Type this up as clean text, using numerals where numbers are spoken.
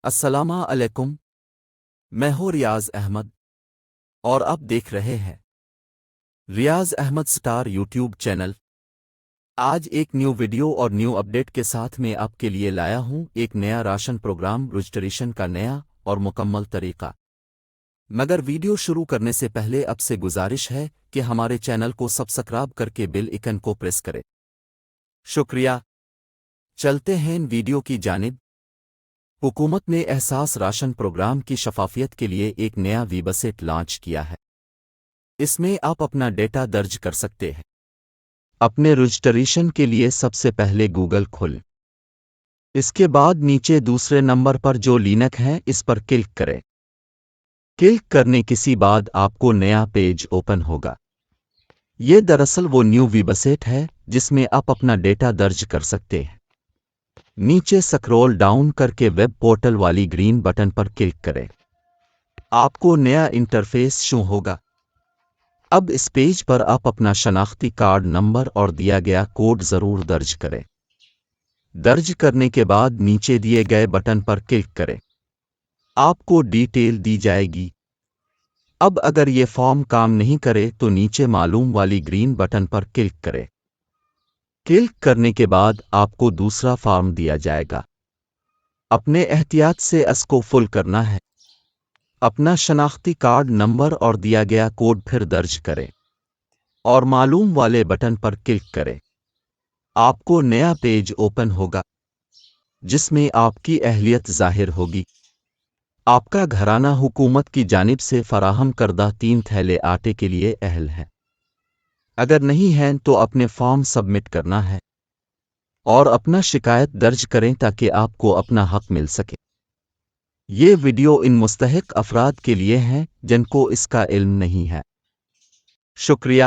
السلام علیکم، میں ہوں ریاض احمد اور آپ دیکھ رہے ہیں Riyaz Ahmad star YouTube channel. آج ایک نیو ویڈیو اور نیو اپڈیٹ کے ساتھ میں آپ کے لیے لایا ہوں ایک نیا راشن پروگرام رجسٹریشن کا نیا اور مکمل طریقہ۔ مگر ویڈیو شروع کرنے سے پہلے آپ سے گزارش ہے کہ ہمارے چینل کو سبسکرائب کر کے بیل آئکن کو پریس کریں۔ شکریہ۔ چلتے ہیں ویڈیو کی جانب۔ حکومت نے احساس راشن پروگرام کی شفافیت کے لیے ایک نیا ویب سائٹ لانچ کیا ہے۔ اس میں آپ اپنا ڈیٹا درج کر سکتے ہیں۔ اپنے رجسٹریشن کے لیے سب سے پہلے گوگل کھولیں۔ اس کے بعد نیچے دوسرے نمبر پر جو لنک ہے اس پر کلک کریں۔ کلک کرنے کے بعد آپ کو نیا پیج اوپن ہوگا۔ یہ دراصل وہ نیو ویب سائٹ ہے جس میں آپ اپنا ڈیٹا درج کر سکتے ہیں۔ نیچے سکرول ڈاؤن کر کے ویب پورٹل والی گرین بٹن پر کلک کریں۔ آپ کو نیا انٹرفیس شو ہوگا۔ اب اس پیج پر آپ اپنا شناختی کارڈ نمبر اور دیا گیا کوڈ ضرور درج کریں۔ درج کرنے کے بعد نیچے دیے گئے بٹن پر کلک کریں۔ آپ کو ڈیٹیل دی جائے گی۔ اب اگر یہ فارم کام نہیں کرے تو نیچے معلوم والی گرین بٹن پر کلک کریں۔ کلک کرنے کے بعد آپ کو دوسرا فارم دیا جائے گا۔ اپنے احتیاط سے اس کو فل کرنا ہے۔ اپنا شناختی کارڈ نمبر اور دیا گیا کوڈ پھر درج کریں اور معلوم والے بٹن پر کلک کریں۔ آپ کو نیا پیج اوپن ہوگا جس میں آپ کی اہلیت ظاہر ہوگی۔ آپ کا گھرانہ حکومت کی جانب سے فراہم کردہ 3 تھیلے آٹے کے لیے اہل ہے۔ اگر نہیں ہیں تو اپنے فارم سبمٹ کرنا ہے اور اپنا شکایت درج کریں تاکہ آپ کو اپنا حق مل سکے۔ یہ ویڈیو ان مستحق افراد کے لیے ہیں جن کو اس کا علم نہیں ہے۔ شکریہ۔